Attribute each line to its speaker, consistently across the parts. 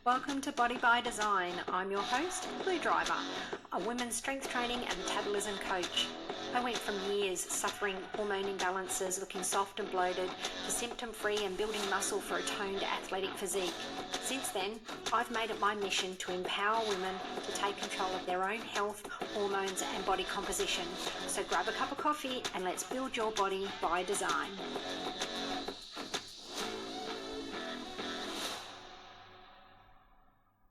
Speaker 1: Welcome to Body by Design. I'm your host, Blue Driver, a women's strength training and metabolism coach. I went from years suffering hormone imbalances, looking soft and bloated, to symptom-free and building muscle for a toned athletic physique. Since then, I've made it my mission to empower women to take control of their own health, hormones and body composition. So grab a cup of coffee and let's build your body by design.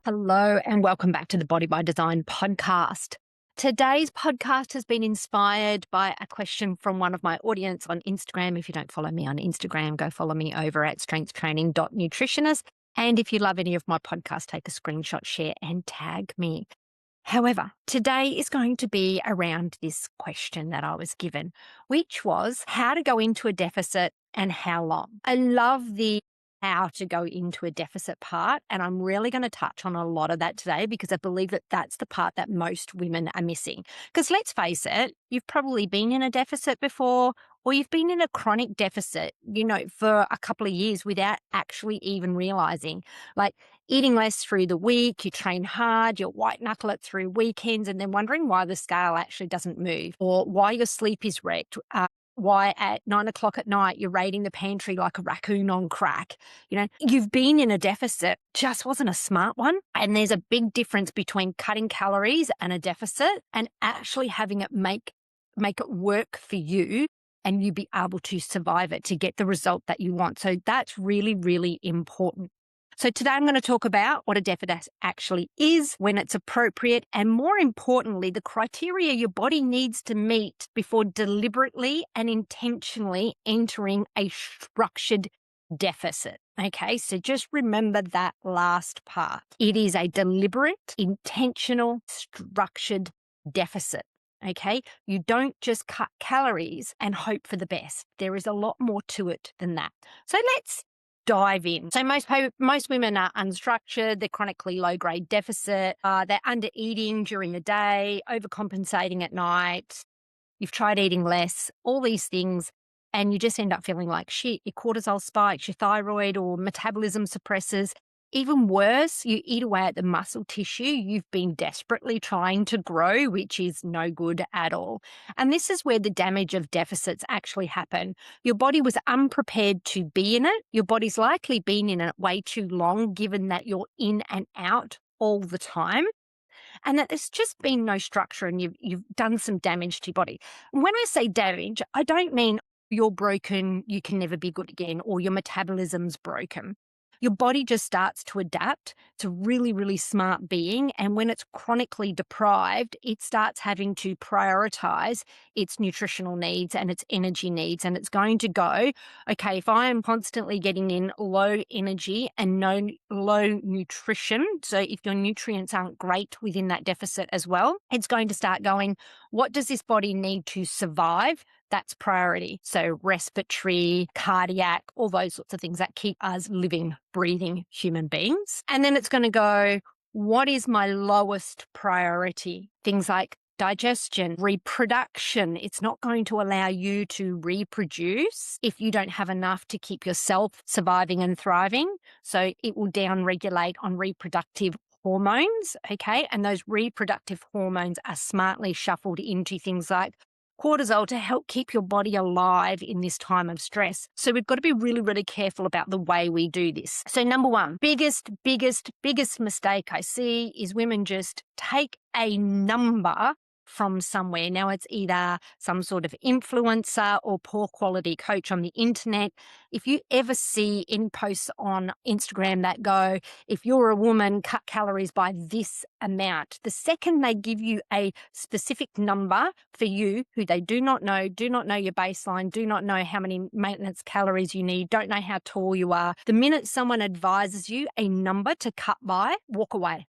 Speaker 2: Hello and welcome back to the Body by Design podcast. Today's podcast has been inspired by a question from one of my audience on Instagram. If you don't follow me on Instagram, go follow me over at strengthtraining.nutritionist. And if you love any of my podcasts, take a screenshot, share and tag me. However, today is going to be around this question that I was given, which was how to go into a deficit and how long. I love the how to go into a deficit part. And I'm really going to touch on a lot of that today because I believe that that's the part that most women are missing. Because let's face it, you've probably been in a deficit before, or you've been in a chronic deficit, for a couple of years without actually even realizing. Like eating less through the week, you train hard, you white knuckle it through weekends, and then wondering why the scale actually doesn't move or why your sleep is wrecked. Why at 9 o'clock at night you're raiding the pantry like a raccoon on crack. You've been in a deficit, just wasn't a smart one. And there's a big difference between cutting calories and a deficit and actually having it make it work for you and you be able to survive it to get the result that you want. So that's really, really important. So today I'm going to talk about what a deficit actually is, when it's appropriate, and more importantly, the criteria your body needs to meet before deliberately and intentionally entering a structured deficit. Okay, so just remember that last part. It is a deliberate, intentional, structured deficit. Okay, you don't just cut calories and hope for the best. There is a lot more to it than that. So let's dive in. So most women are unstructured, they're chronically low-grade deficit, they're under-eating during the day, overcompensating at night, you've tried eating less, all these things, and you just end up feeling like shit. Your cortisol spikes, your thyroid or metabolism suppresses. Even worse, you eat away at the muscle tissue you've been desperately trying to grow, which is no good at all. And this is where the damage of deficits actually happen. Your body was unprepared to be in it. Your body's likely been in it way too long, given that you're in and out all the time. And that there's just been no structure and you've done some damage to your body. When I say damage, I don't mean you're broken, you can never be good again, or your metabolism's broken. Your body just starts to adapt. It's a really, really smart being. And when it's chronically deprived, it starts having to prioritize its nutritional needs and its energy needs. And it's going to go, okay, if I am constantly getting in low energy and low nutrition, so if your nutrients aren't great within that deficit as well, it's going to start going, what does this body need to survive? That's priority. So respiratory, cardiac, all those sorts of things that keep us living, breathing human beings. And then it's going to go, what is my lowest priority? Things like digestion, reproduction. It's not going to allow you to reproduce if you don't have enough to keep yourself surviving and thriving. So it will downregulate on reproductive hormones, okay? And those reproductive hormones are smartly shuffled into things like cortisol to help keep your body alive in this time of stress. So we've got to be really, really careful about the way we do this. So number one, biggest mistake I see is women just take a number from somewhere. Now it's either some sort of influencer or poor quality coach on the internet. If you ever see any posts on Instagram that go, if you're a woman, cut calories by this amount, the second they give you a specific number for you, who they do not know your baseline, do not know how many maintenance calories you need, don't know how tall you are, the minute someone advises you a number to cut by, walk away.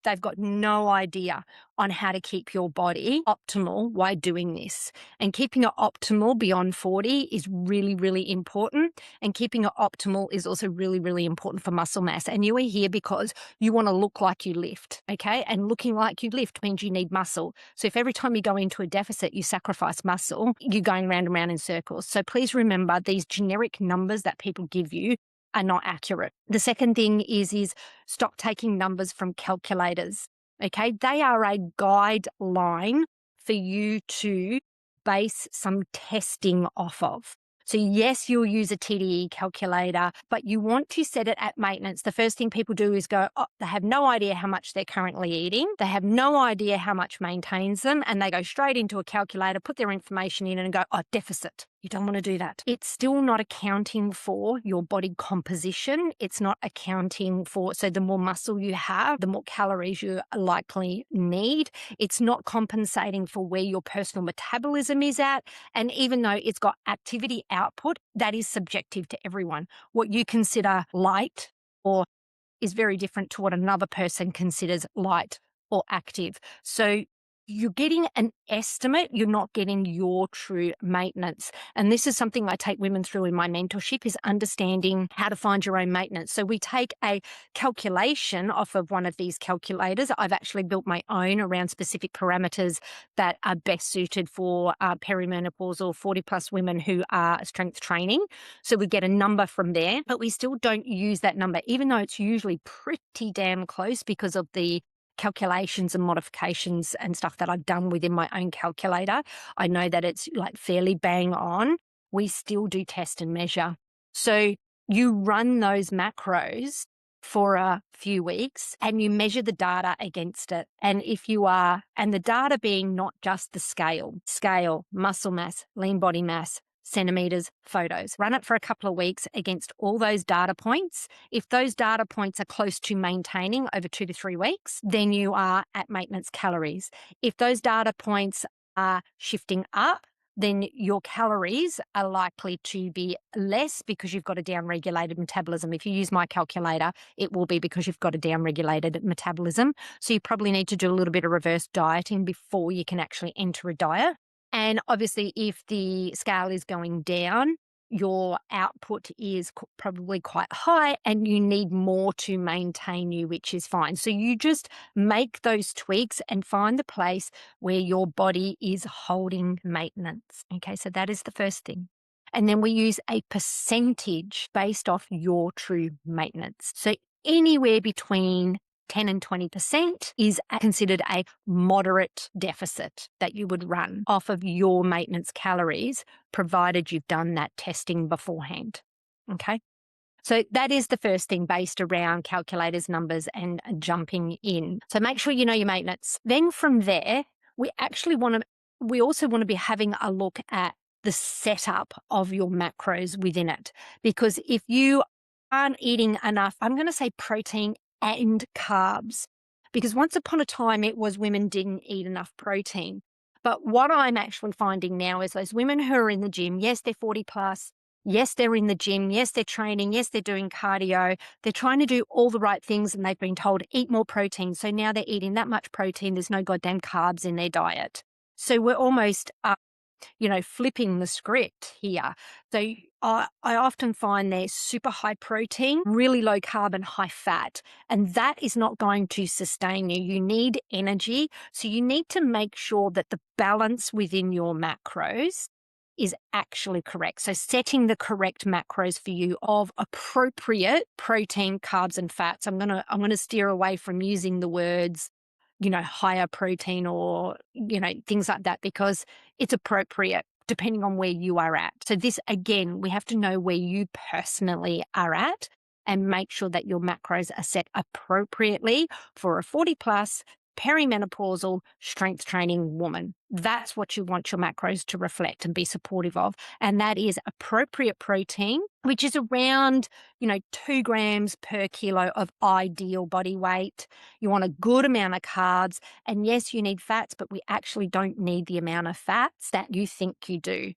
Speaker 2: They've got no idea on how to keep your body optimal while doing this. And keeping it optimal beyond 40 is really, really important. And keeping it optimal is also really, really important for muscle mass. And you are here because you want to look like you lift, okay? And looking like you lift means you need muscle. So if every time you go into a deficit, you sacrifice muscle, you're going round and round in circles. So please remember these generic numbers that people give you are not accurate. The second thing is stop taking numbers from calculators. Okay, they are a guideline for you to base some testing off of. So yes, you'll use a TDE calculator, but you want to set it at maintenance. The first thing people do is go, oh, they have no idea how much they're currently eating. They have no idea how much maintains them. And they go straight into a calculator, put their information in and go, oh, deficit. You don't want to do that. It's still not accounting for your body composition. It's not accounting for, so the more muscle you have, the more calories you likely need. It's not compensating for where your personal metabolism is at. And even though it's got activity output, that is subjective to everyone. What you consider light or is very different to what another person considers light or active. So you're getting an estimate, you're not getting your true maintenance. And this is something I take women through in my mentorship, is understanding how to find your own maintenance. So we take a calculation off of one of these calculators. I've actually built my own around specific parameters that are best suited for perimenopausal 40 plus women who are strength training. So we get a number from there, but we still don't use that number, even though it's usually pretty damn close because of the calculations and modifications and stuff that I've done within my own calculator. I know that it's like fairly bang on. We still do test and measure. So you run those macros for a few weeks and you measure the data against it. And if you are, and the data being not just the scale, muscle mass, lean body mass, centimeters, photos. Run it for a couple of weeks against all those data points. If those data points are close to maintaining over 2 to 3 weeks, then you are at maintenance calories. If those data points are shifting up, then your calories are likely to be less because you've got a downregulated metabolism. If you use my calculator, it will be because you've got a downregulated metabolism. So you probably need to do a little bit of reverse dieting before you can actually enter a diet. And obviously, if the scale is going down, your output is probably quite high and you need more to maintain you, which is fine. So you just make those tweaks and find the place where your body is holding maintenance. Okay, so that is the first thing. And then we use a percentage based off your true maintenance. So anywhere between 10 and 20% is considered a moderate deficit that you would run off of your maintenance calories, provided you've done that testing beforehand. Okay. So that is the first thing based around calculators, numbers, and jumping in. So make sure you know your maintenance. Then from there, we also want to be having a look at the setup of your macros within it. Because if you aren't eating enough, I'm going to say protein and carbs, because once upon a time it was women didn't eat enough protein. But what I'm actually finding now is those women who are in the gym, yes, they're 40 plus, yes, they're in the gym, yes, they're training, yes, they're doing cardio, they're trying to do all the right things and they've been told eat more protein. So now they're eating that much protein, there's no goddamn carbs in their diet. So we're almost flipping the script here. So I often find they're super high protein, really low carb and high fat, and that is not going to sustain you. You need energy. So you need to make sure that the balance within your macros is actually correct. So setting the correct macros for you of appropriate protein, carbs, and fats. I'm gonna steer away from using the words higher protein or, things like that, because it's appropriate depending on where you are at. So this, again, we have to know where you personally are at and make sure that your macros are set appropriately for a 40 plus perimenopausal strength training woman. That's what you want your macros to reflect and be supportive of. And that is appropriate protein, which is around, 2 grams per kilo of ideal body weight. You want a good amount of carbs. And yes, you need fats, but we actually don't need the amount of fats that you think you do.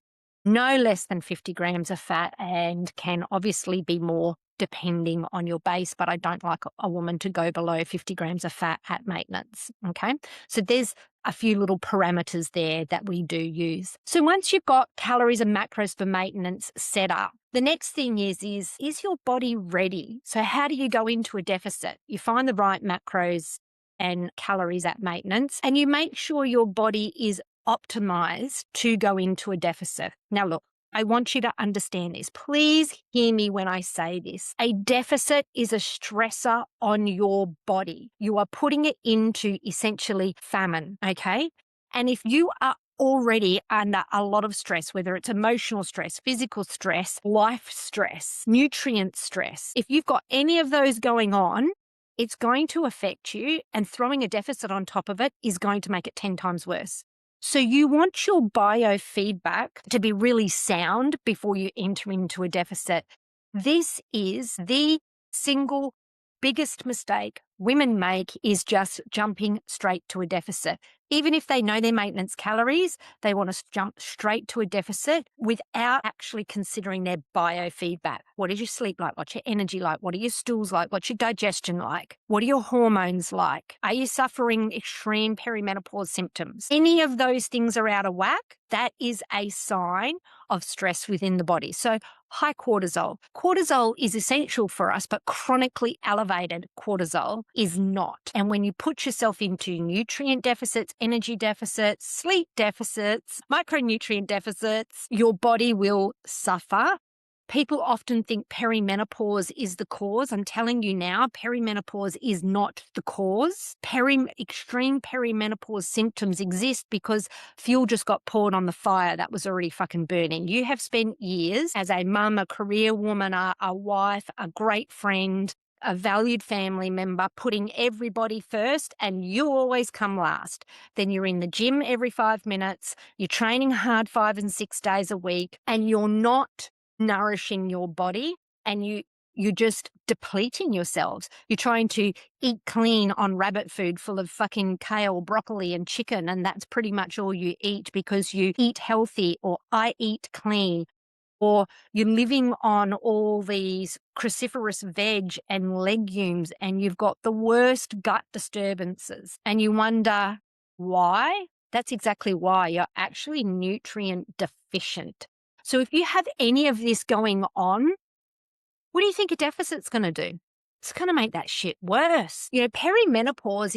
Speaker 2: No less than 50 grams of fat, and can obviously be more depending on your base, but I don't like a woman to go below 50 grams of fat at maintenance. Okay. So there's a few little parameters there that we do use. So once you've got calories and macros for maintenance set up, the next thing is your body ready? So how do you go into a deficit? You find the right macros and calories at maintenance, and you make sure your body is optimized to go into a deficit. Now look, I want you to understand this. Please hear me when I say this. A deficit is a stressor on your body. You are putting it into essentially famine, okay? And if you are already under a lot of stress, whether it's emotional stress, physical stress, life stress, nutrient stress, if you've got any of those going on, it's going to affect you, and throwing a deficit on top of it is going to make it 10 times worse. So you want your biofeedback to be really sound before you enter into a deficit. This is the single biggest mistake women make, is just jumping straight to a deficit. Even if they know their maintenance calories, they want to jump straight to a deficit without actually considering their biofeedback. What is your sleep like? What's your energy like? What are your stools like? What's your digestion like? What are your hormones like? Are you suffering extreme perimenopause symptoms? Any of those things are out of whack, that is a sign of stress within the body. So high cortisol. Cortisol is essential for us, but chronically elevated cortisol is not. And when you put yourself into nutrient deficits, energy deficits, sleep deficits, micronutrient deficits, your body will suffer. People often think perimenopause is the cause. I'm telling you now, perimenopause is not the cause. Extreme perimenopause symptoms exist because fuel just got poured on the fire that was already fucking burning. You have spent years as a mum, a career woman, a wife, a great friend, a valued family member, putting everybody first, and you always come last. Then you're in the gym every 5 minutes, you're training hard 5 and 6 days a week, and you're not nourishing your body, and you're just depleting yourselves. You're trying to eat clean on rabbit food full of fucking kale, broccoli, and chicken, and that's pretty much all you eat because you eat healthy, or I eat clean, or you're living on all these cruciferous veg and legumes, and you've got the worst gut disturbances, and you wonder why. That's exactly why. You're actually nutrient deficient. So if you have any of this going on, what do you think a deficit's going to do? It's going to make that shit worse. You know, perimenopause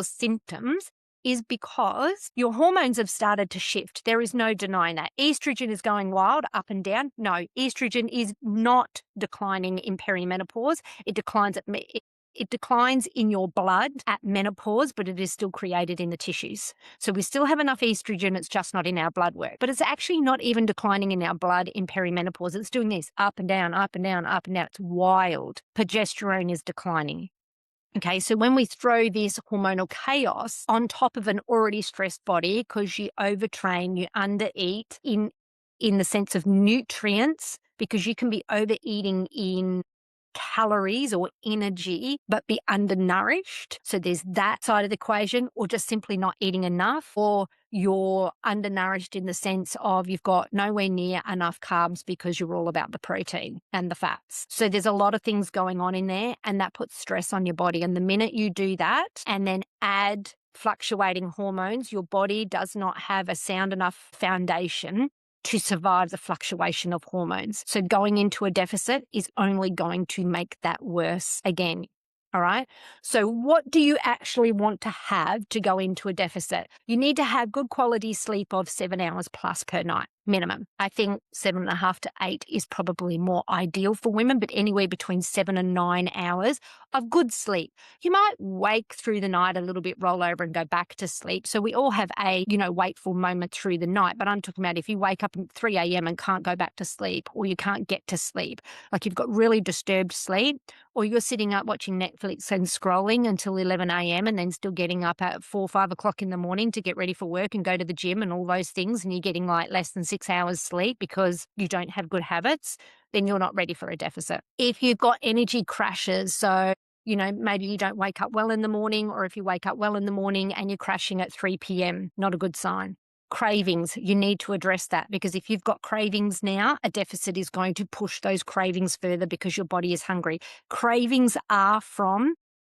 Speaker 2: symptoms is because your hormones have started to shift. There is no denying that. Estrogen is going wild up and down. No, estrogen is not declining in perimenopause. It declines in your blood at menopause, but it is still created in the tissues. So we still have enough estrogen, it's just not in our blood work. But it's actually not even declining in our blood in perimenopause. It's doing this up and down, up and down, up and down. It's wild. Progesterone is declining. Okay, so when we throw this hormonal chaos on top of an already stressed body because you overtrain, you undereat in the sense of nutrients, because you can be overeating in calories or energy, but be undernourished. So there's that side of the equation, or just simply not eating enough, or you're undernourished in the sense of you've got nowhere near enough carbs because you're all about the protein and the fats. So there's a lot of things going on in there, and that puts stress on your body. And the minute you do that and then add fluctuating hormones, your body does not have a sound enough foundation to survive the fluctuation of hormones. So going into a deficit is only going to make that worse again. All right. So what do you actually want to have to go into a deficit? You need to have good quality sleep of 7 hours plus per night, minimum. I think 7.5 to 8 is probably more ideal for women, but anywhere between 7 and 9 hours of good sleep. You might wake through the night a little bit, roll over and go back to sleep. So we all have a, wakeful moment through the night, but I'm talking about if you wake up at 3 a.m. and can't go back to sleep, or you can't get to sleep, like you've got really disturbed sleep, or you're sitting up watching Netflix and scrolling until 11 a.m. and then still getting up at 4, 5 o'clock in the morning to get ready for work and go to the gym and all those things, and you're getting like less than 6 hours sleep because you don't have good habits, then you're not ready for a deficit. If you've got energy crashes, so maybe you don't wake up well in the morning, or if you wake up well in the morning and you're crashing at 3 p.m., not a good sign. Cravings, you need to address that, because if you've got cravings now, a deficit is going to push those cravings further because your body is hungry. Cravings are from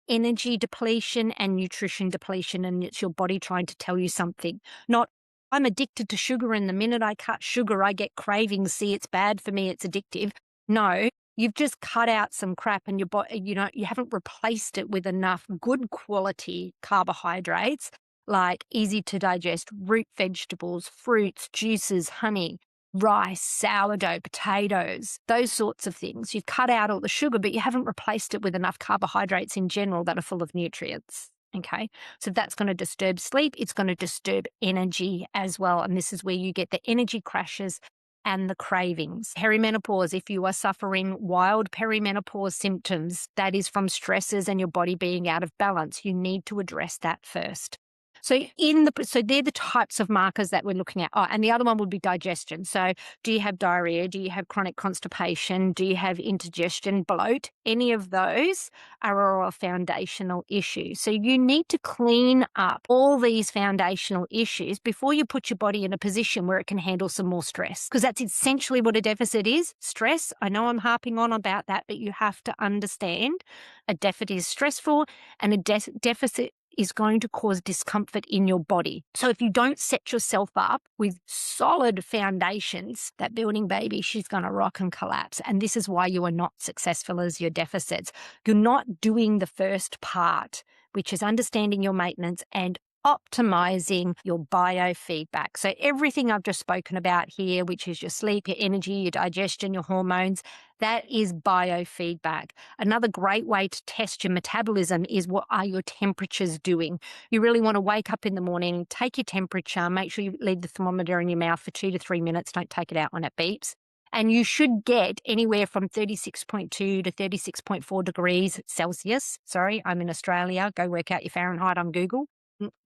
Speaker 2: energy depletion and nutrition depletion, and it's your body trying to tell you something. Not, I'm addicted to sugar, and the minute I cut sugar, I get cravings. See, it's bad for me, it's addictive. No, you've just cut out some crap, and your body, you haven't replaced it with enough good quality carbohydrates, like easy to digest root vegetables, fruits, juices, honey, rice, sourdough, potatoes, those sorts of things. You've cut out all the sugar, but you haven't replaced it with enough carbohydrates in general that are full of nutrients. Okay. So that's going to disturb sleep. It's going to disturb energy as well. And this is where you get the energy crashes and the cravings. Perimenopause, if you are suffering wild perimenopause symptoms, that is from stresses and your body being out of balance. You need to address that first. So they're the types of markers that we're looking at. Oh, and the other one would be digestion. So do you have diarrhea? Do you have chronic constipation? Do you have indigestion, bloat? Any of those are a foundational issue. So you need to clean up all these foundational issues before you put your body in a position where it can handle some more stress. Because that's essentially what a deficit is, stress. I know I'm harping on about that, but you have to understand a deficit is stressful and a deficit is going to cause discomfort in your body. So if you don't set yourself up with solid foundations, that building baby, she's going to rock and collapse. And this is why you are not successful as your deficits. You're not doing the first part, which is understanding your maintenance and optimizing your biofeedback. So everything I've just spoken about here, which is your sleep, your energy, your digestion, your hormones, that is biofeedback. Another great way to test your metabolism is what are your temperatures doing. You really want to wake up in the morning, take your temperature, make sure you leave the thermometer in your mouth for 2 to 3 minutes. Don't take it out when it beeps. And you should get anywhere from 36.2 to 36.4 degrees Celsius. Sorry, I'm in Australia. Go work out your Fahrenheit on Google.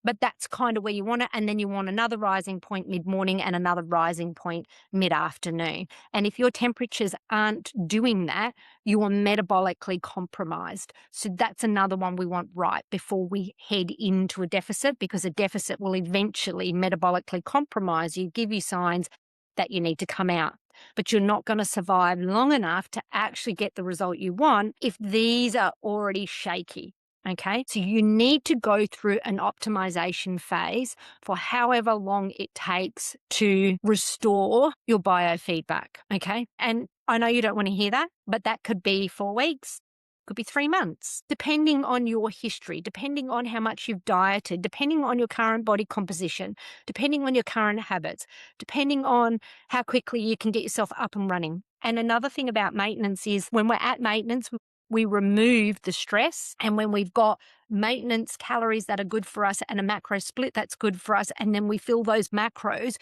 Speaker 2: But that's kind of where you want it. And then you want another rising point mid-morning and another rising point mid-afternoon. And if your temperatures aren't doing that, you are metabolically compromised. So that's another one we want right before we head into a deficit, because a deficit will eventually metabolically compromise you, give you signs that you need to come out. But you're not going to survive long enough to actually get the result you want if these are already shaky. Okay, so you need to go through an optimization phase for however long it takes to restore your biofeedback. Okay, and I know you don't want to hear that, but that could be 4 weeks, could be 3 months, depending on your history, depending on how much you've dieted, depending on your current body composition, depending on your current habits, depending on how quickly you can get yourself up and running. And another thing about maintenance is when we're at maintenance, we remove the stress. And when we've got maintenance calories that are good for us and a macro split that's good for us, and then we fill those macros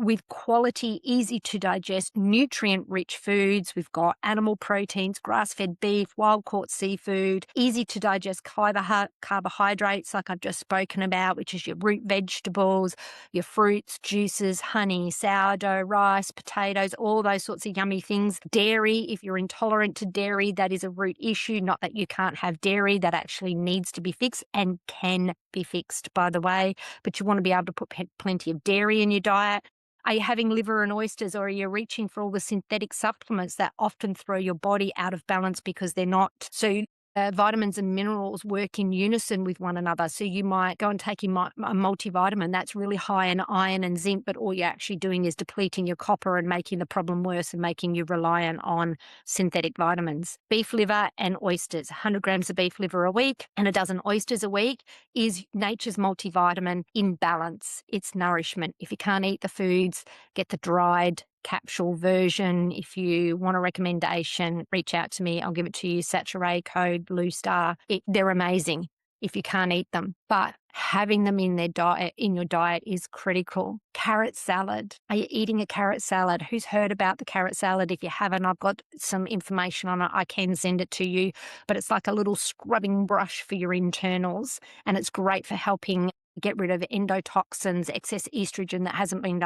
Speaker 2: with quality, easy to digest, nutrient-rich foods. We've got animal proteins, grass-fed beef, wild-caught seafood, easy to digest carbohydrates like I've just spoken about, which is your root vegetables, your fruits, juices, honey, sourdough, rice, potatoes, all those sorts of yummy things. Dairy, if you're intolerant to dairy, that is a root issue. Not that you can't have dairy, that actually needs to be fixed and can be fixed, by the way, but you want to be able to put plenty of dairy in your diet. Are you having liver and oysters, or are you reaching for all the synthetic supplements that often throw your body out of balance because they're not? So vitamins and minerals work in unison with one another. So you might go and take a multivitamin that's really high in iron and zinc, but all you're actually doing is depleting your copper and making the problem worse and making you reliant on synthetic vitamins. Beef liver and oysters, 100 grams of beef liver a week and a dozen oysters a week is nature's multivitamin in balance. It's nourishment. If you can't eat the foods, get the dried capsule version. If you want a recommendation, reach out to me. I'll give it to you. Saturate code Blue Star. They're amazing if you can't eat them, but having them in your diet is critical. Carrot salad. Are you eating a carrot salad? Who's heard about the carrot salad? If you haven't, I've got some information on it. I can send it to you, but it's like a little scrubbing brush for your internals, and it's great for helping get rid of endotoxins, excess estrogen that hasn't been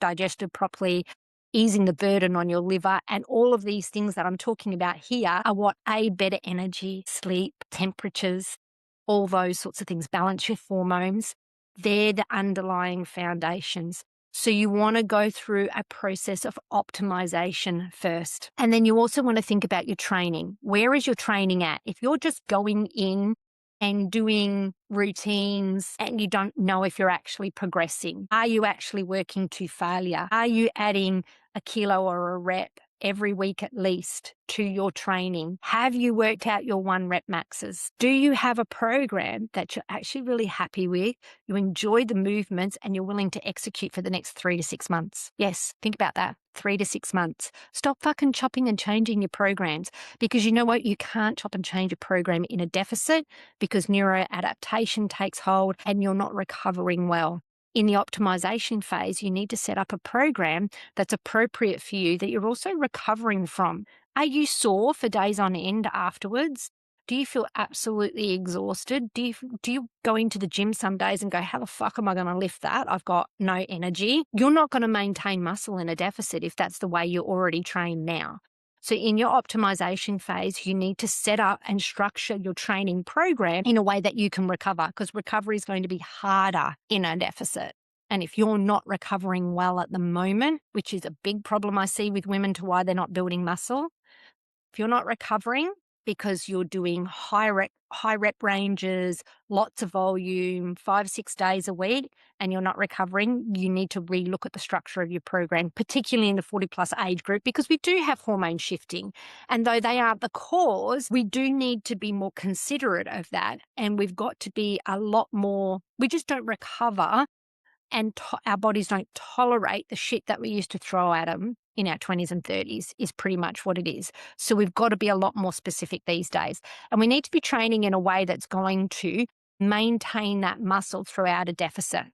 Speaker 2: digested properly, easing the burden on your liver. And all of these things that I'm talking about here are what aid better energy, sleep, temperatures, all those sorts of things, balance your hormones. They're the underlying foundations. So you want to go through a process of optimization first. And then you also want to think about your training. Where is your training at? If you're just going in and doing routines and you don't know if you're actually progressing, are you actually working to failure? Are you adding a kilo or a rep every week at least to your training? Have you worked out your 1 rep maxes? Do you have a program that you're actually really happy with? You enjoy the movements and you're willing to execute for the next 3 to 6 months? Yes, think about that. 3 to 6 months. Stop fucking chopping and changing your programs, because you know what? You can't chop and change a program in a deficit, because neuroadaptation takes hold and you're not recovering well. In the optimization phase, you need to set up a program that's appropriate for you, that you're also recovering from. Are you sore for days on end afterwards? Do you feel absolutely exhausted? Do you go into the gym some days and go, how the fuck am I going to lift that? I've got no energy. You're not going to maintain muscle in a deficit if that's the way you're already trained now. So in your optimization phase, you need to set up and structure your training program in a way that you can recover, because recovery is going to be harder in a deficit. And if you're not recovering well at the moment, which is a big problem I see with women to why they're not building muscle, if you're not recovering because you're doing high rep ranges, lots of volume, 5-6 days a week, and you're not recovering, you need to relook at the structure of your program, particularly in the 40+ age group, because we do have hormone shifting. And though they aren't the cause, we do need to be more considerate of that. And we've got to be a lot more, we just don't recover, and our bodies don't tolerate the shit that we used to throw at them in our 20s and 30s is pretty much what it is. So we've got to be a lot more specific these days. And we need to be training in a way that's going to maintain that muscle throughout a deficit.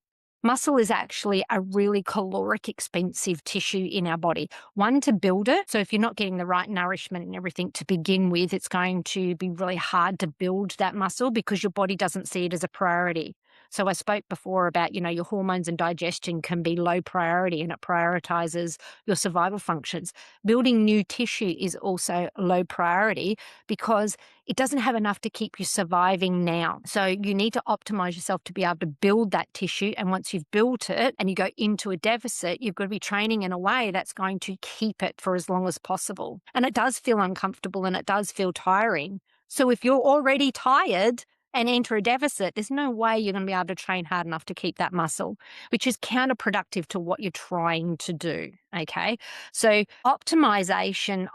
Speaker 2: Muscle is actually a really caloric, expensive tissue in our body. One, to build it. So if you're not getting the right nourishment and everything to begin with, it's going to be really hard to build that muscle because your body doesn't see it as a priority. So I spoke before about, your hormones and digestion can be low priority and it prioritizes your survival functions. Building new tissue is also low priority because it doesn't have enough to keep you surviving now. So you need to optimize yourself to be able to build that tissue. And once you've built it and you go into a deficit, you've got to be training in a way that's going to keep it for as long as possible. And it does feel uncomfortable and it does feel tiring. So if you're already tired and enter a deficit, there's no way you're going to be able to train hard enough to keep that muscle, which is counterproductive to what you're trying to do. Okay. So optimization,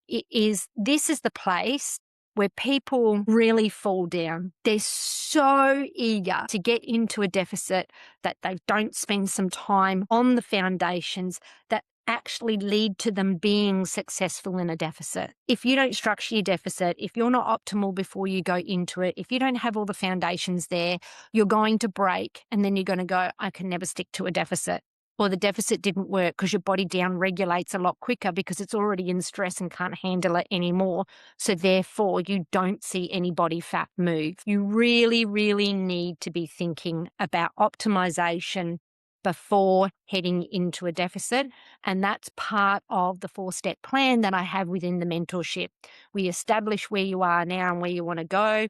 Speaker 2: this is the place where people really fall down. They're so eager to get into a deficit that they don't spend some time on the foundations that actually lead to them being successful in a deficit. If you don't structure your deficit, if you're not optimal before you go into it, if you don't have all the foundations there, you're going to break and then you're going to go, I can never stick to a deficit. Or the deficit didn't work because your body down regulates a lot quicker because it's already in stress and can't handle it anymore. So therefore, you don't see any body fat move. You really, really need to be thinking about optimization before heading into a deficit. And that's part of the 4-step plan that I have within the mentorship. We establish where you are now and where you want to go.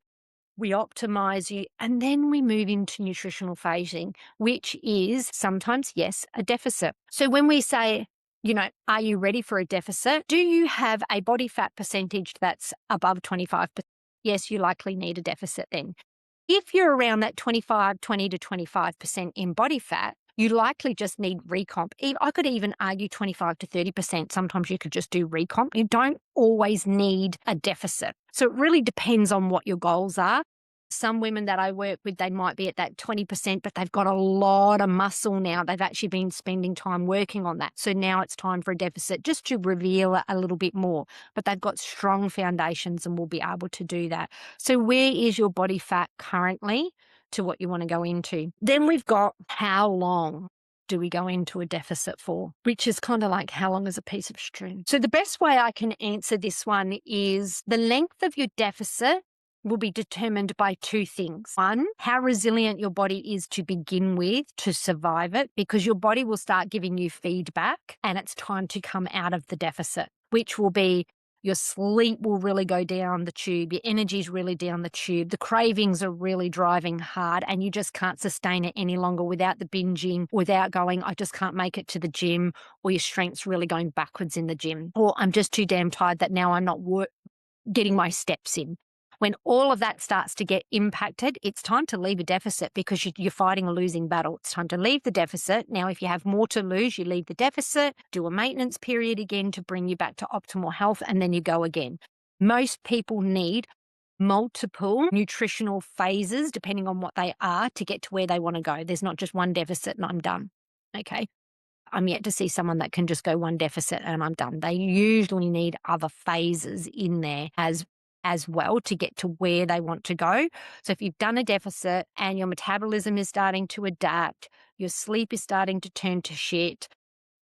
Speaker 2: We optimize you, and then we move into nutritional phasing, which is sometimes, yes, a deficit. So when we say, are you ready for a deficit? Do you have a body fat percentage that's above 25%? Yes, you likely need a deficit then. If you're around that 20 to 25% in body fat, you likely just need recomp. I could even argue 25 to 30%. Sometimes you could just do recomp. You don't always need a deficit. So it really depends on what your goals are. Some women that I work with, they might be at that 20%, but they've got a lot of muscle now. They've actually been spending time working on that. So now it's time for a deficit just to reveal it a little bit more. But they've got strong foundations and will be able to do that. So where is your body fat currently to what you want to go into? Then we've got how long do we go into a deficit for, which is kind of like how long is a piece of string. So the best way I can answer this one is the length of your deficit will be determined by 2 things. One, how resilient your body is to begin with to survive it, because your body will start giving you feedback and it's time to come out of the deficit, which will be your sleep will really go down the tube, your energy's really down the tube, the cravings are really driving hard and you just can't sustain it any longer without the binging, without going, I just can't make it to the gym, or your strength's really going backwards in the gym, or I'm just too damn tired that now I'm not getting my steps in. When all of that starts to get impacted, it's time to leave a deficit because you're fighting a losing battle. It's time to leave the deficit. Now, if you have more to lose, you leave the deficit, do a maintenance period again to bring you back to optimal health, and then you go again. Most people need multiple nutritional phases, depending on what they are, to get to where they want to go. There's not just one deficit and I'm done. Okay. I'm yet to see someone that can just go one deficit and I'm done. They usually need other phases in there as well to get to where they want to go. So if you've done a deficit and your metabolism is starting to adapt, your sleep is starting to turn to shit,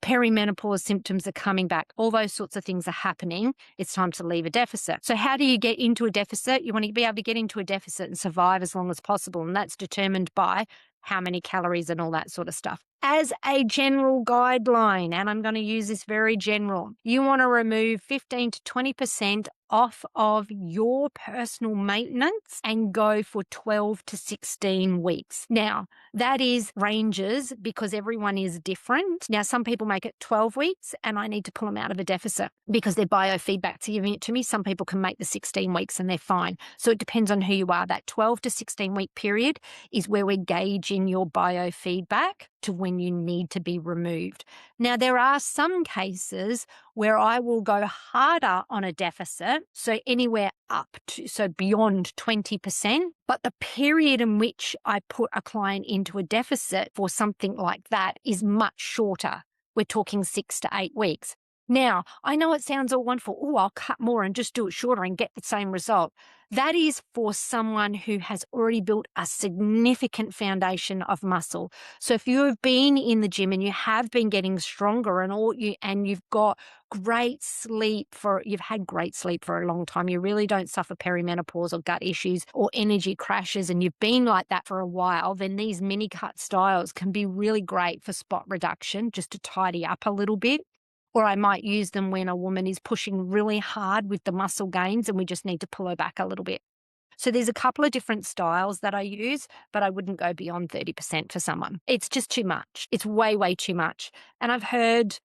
Speaker 2: perimenopause symptoms are coming back, all those sorts of things are happening, it's time to leave a deficit. So how do you get into a deficit? You want to be able to get into a deficit and survive as long as possible. And that's determined by how many calories and all that sort of stuff. As a general guideline, and I'm going to use this very general, you want to remove 15 to 20% off of your personal maintenance and go for 12 to 16 weeks. Now, that is ranges because everyone is different. Now, some people make it 12 weeks and I need to pull them out of a deficit because their biofeedback's giving it to me. Some people can make the 16 weeks and they're fine. So it depends on who you are. That 12 to 16 week period is where we're gauging your biofeedback to when you need to be removed. Now, there are some cases where I will go harder on a deficit, so anywhere up to, so beyond 20%, but the period in which I put a client into a deficit for something like that is much shorter. We're talking 6 to 8 weeks. Now, I know it sounds all wonderful. Oh, I'll cut more and just do it shorter and get the same result. That is for someone who has already built a significant foundation of muscle. So if you have been in the gym and you have been getting stronger and you've got you've had great sleep for a long time, you really don't suffer perimenopause or gut issues or energy crashes, and you've been like that for a while, then these mini cut styles can be really great for spot reduction, just to tidy up a little bit. Or I might use them when a woman is pushing really hard with the muscle gains and we just need to pull her back a little bit. So there's a couple of different styles that I use, but I wouldn't go beyond 30% for someone. It's just too much. It's way, way too much. And I've heard,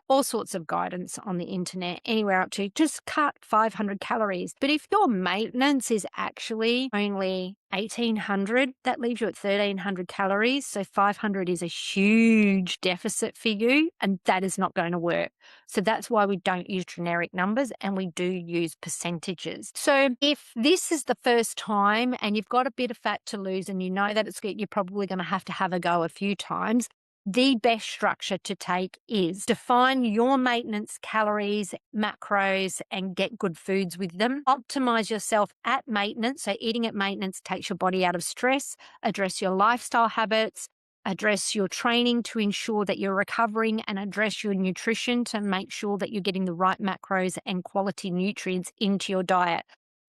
Speaker 2: all sorts of guidance on the internet, anywhere up to just cut 500 calories. But if your maintenance is actually only 1,800, that leaves you at 1,300 calories. So 500 is a huge deficit for you, and that is not going to work. So that's why we don't use generic numbers and we do use percentages. So if this is the first time and you've got a bit of fat to lose and you know that you're probably going to have a go a few times, the best structure to take is define your maintenance calories, macros, and get good foods with them. Optimize yourself at maintenance. So eating at maintenance takes your body out of stress. Address your lifestyle habits. Address your training to ensure that you're recovering, and address your nutrition to make sure that you're getting the right macros and quality nutrients into your diet.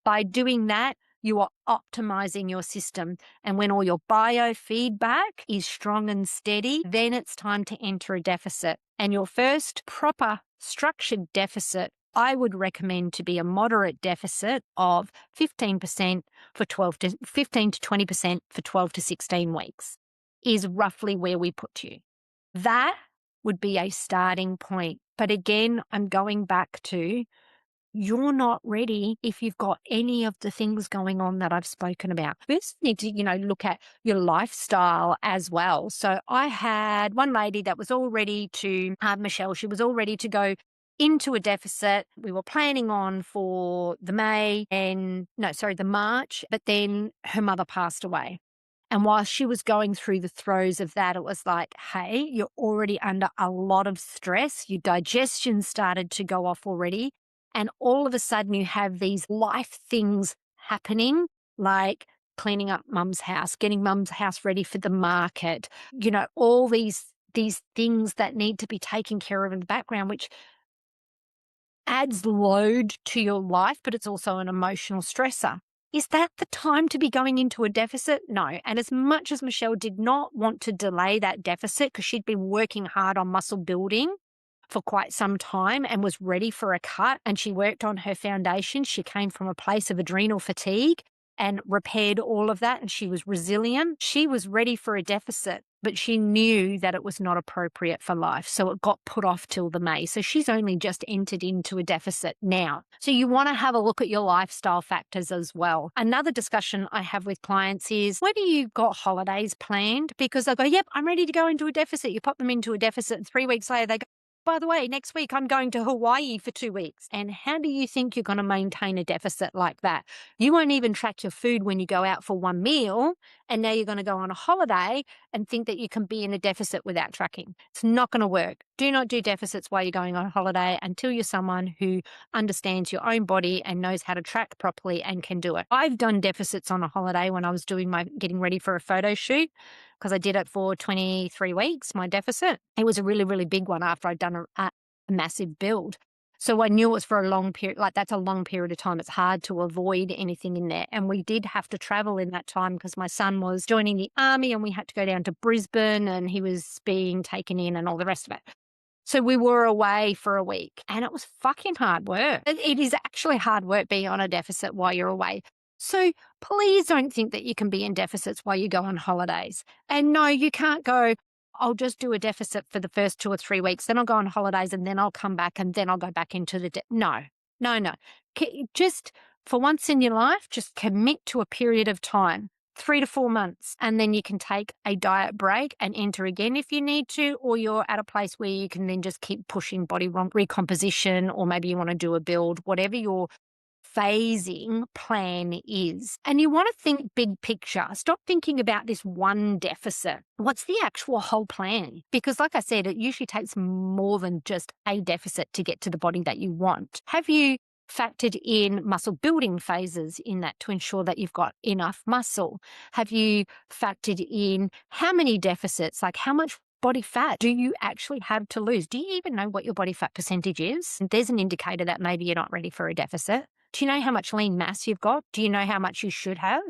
Speaker 2: By doing that, you are optimizing your system. And when all your biofeedback is strong and steady, then it's time to enter a deficit. And your first proper structured deficit, I would recommend to be a moderate deficit of 15% for 15 to 20% for 12 to 16 weeks is roughly where we put you. That would be a starting point. But again, I'm going back to, you're not ready if you've got any of the things going on that I've spoken about. First, you need to, look at your lifestyle as well. So I had one lady that was all ready to, Michelle, she was all ready to go into a deficit. We were planning on for the March, but then her mother passed away. And while she was going through the throes of that, it was like, hey, you're already under a lot of stress. Your digestion started to go off already. And all of a sudden you have these life things happening, like cleaning up mum's house, getting mum's house ready for the market, all these things that need to be taken care of in the background, which adds load to your life, but it's also an emotional stressor. Is that the time to be going into a deficit? No. And as much as Michelle did not want to delay that deficit because she'd been working hard on muscle building for quite some time and was ready for a cut, and she worked on her foundation, she came from a place of adrenal fatigue and repaired all of that, and she was resilient. She was ready for a deficit. but she knew that it was not appropriate for life. So it got put off till the May. So she's only just entered into a deficit now. So you want to have a look at your lifestyle factors as well. Another discussion I have with clients is, when do you got holidays planned? Because they'll go, yep, I'm ready to go into a deficit. You pop them into a deficit and 3 weeks later they go, by the way, next week I'm going to Hawaii for 2 weeks. And how do you think you're going to maintain a deficit like that? You won't even track your food when you go out for one meal. And now you're going to go on a holiday and think that you can be in a deficit without tracking. It's not going to work. Do not do deficits while you're going on a holiday until you're someone who understands your own body and knows how to track properly and can do it. I've done deficits on a holiday when I was getting ready for a photo shoot, because I did it for 23 weeks, my deficit. It was a really, really big one after I'd done a massive build. So I knew it was for a long period, like that's a long period of time. It's hard to avoid anything in there. And we did have to travel in that time because my son was joining the army and we had to go down to Brisbane and he was being taken in and all the rest of it. So we were away for a week and it was fucking hard work. It is actually hard work being on a deficit while you're away. So please don't think that you can be in deficits while you go on holidays. And no, you can't go, I'll just do a deficit for the first 2 or 3 weeks, then I'll go on holidays and then I'll come back and then I'll go back into the no. Just for once in your life, just commit to a period of time, 3 to 4 months, and then you can take a diet break and enter again if you need to, or you're at a place where you can then just keep pushing body recomposition, or maybe you want to do a build, whatever your phasing plan is. And you want to think big picture. Stop thinking about this one deficit. What's the actual whole plan? Because like I said, it usually takes more than just a deficit to get to the body that you want. Have you factored in muscle building phases in that to ensure that you've got enough muscle? Have you factored in how many deficits, like how much body fat do you actually have to lose? Do you even know what your body fat percentage is? There's an indicator that maybe you're not ready for a deficit. Do you know how much lean mass you've got? Do you know how much you should have?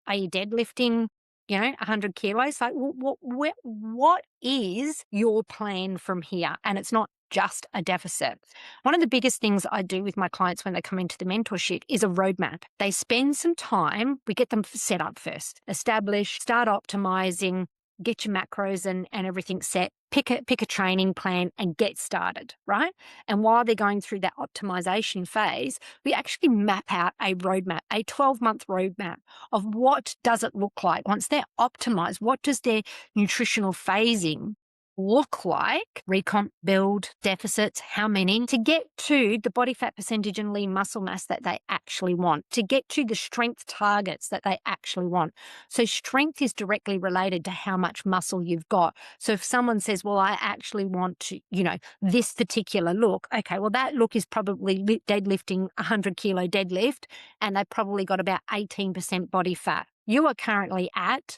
Speaker 2: Are you deadlifting, 100 kilos? Like, what is your plan from here? And it's not just a deficit. One of the biggest things I do with my clients when they come into the mentorship is a roadmap. They spend some time, we get them set up first, establish, start optimizing, get your macros and everything set, pick a training plan and get started, right? And while they're going through that optimization phase, we actually map out a roadmap, a 12-month roadmap of what does it look like once they're optimized. What does their nutritional phasing look like? Recomp, build, deficits, how many, to get to the body fat percentage and lean muscle mass that they actually want, to get to the strength targets that they actually want. So strength is directly related to how much muscle you've got. So if someone says, well, I actually want to, this particular look, okay, well, that look is probably deadlifting 100 kilo deadlift and they've probably got about 18% body fat. You are currently at,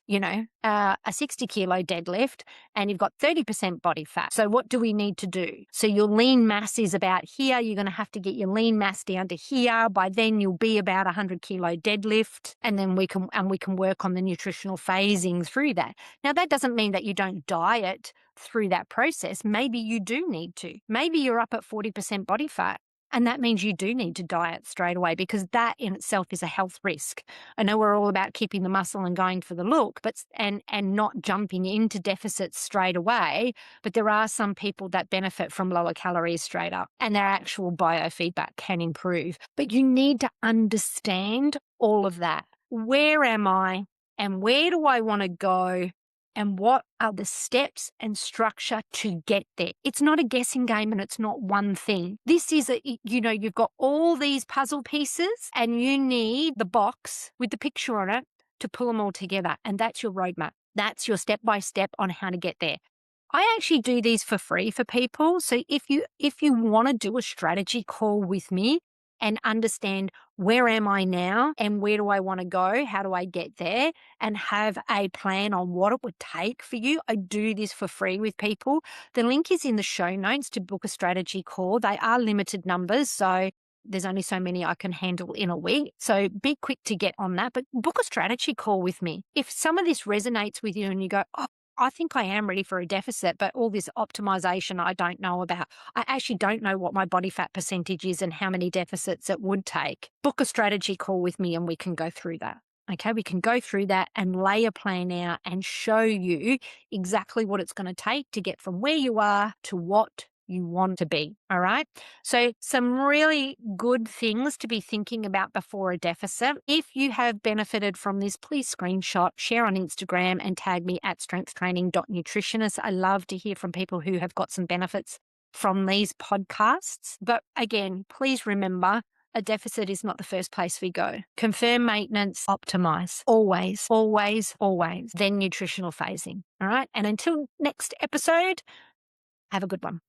Speaker 2: a 60 kilo deadlift and you've got 30% body fat. So what do we need to do? So your lean mass is about here. You're going to have to get your lean mass down to here. By then you'll be about 100 kilo deadlift. And then we can work on the nutritional phasing through that. Now that doesn't mean that you don't diet through that process. Maybe you do need to. Maybe you're up at 40% body fat. And that means you do need to diet straight away, because that in itself is a health risk. I know we're all about keeping the muscle and going for the look, and not jumping into deficits straight away. But there are some people that benefit from lower calories straight up, and their actual biofeedback can improve. But you need to understand all of that. Where am I? And where do I want to go? And what are the steps and structure to get there? It's not a guessing game and it's not one thing. This is you've got all these puzzle pieces and you need the box with the picture on it to pull them all together. And that's your roadmap. That's your step-by-step on how to get there. I actually do these for free for people. So if you want to do a strategy call with me and understand where am I now and where do I want to go, how do I get there, and have a plan on what it would take for you, I do this for free with people. The link is in the show notes to book a strategy call. They are limited numbers, so there's only so many I can handle in a week. So be quick to get on that, but book a strategy call with me. If some of this resonates with you and you go, oh, I think I am ready for a deficit, but all this optimization I don't know about. I actually don't know what my body fat percentage is and how many deficits it would take. Book a strategy call with me and we can go through that. Okay, we can go through that and lay a plan out and show you exactly what it's going to take to get from where you are to what you want to be. All right. So, some really good things to be thinking about before a deficit. If you have benefited from this, please screenshot, share on Instagram, and tag me at strengthtraining.nutritionist. I love to hear from people who have got some benefits from these podcasts. But again, please remember, a deficit is not the first place we go. Confirm maintenance, optimize. Always, always, always. Then nutritional phasing. All right. And until next episode, have a good one.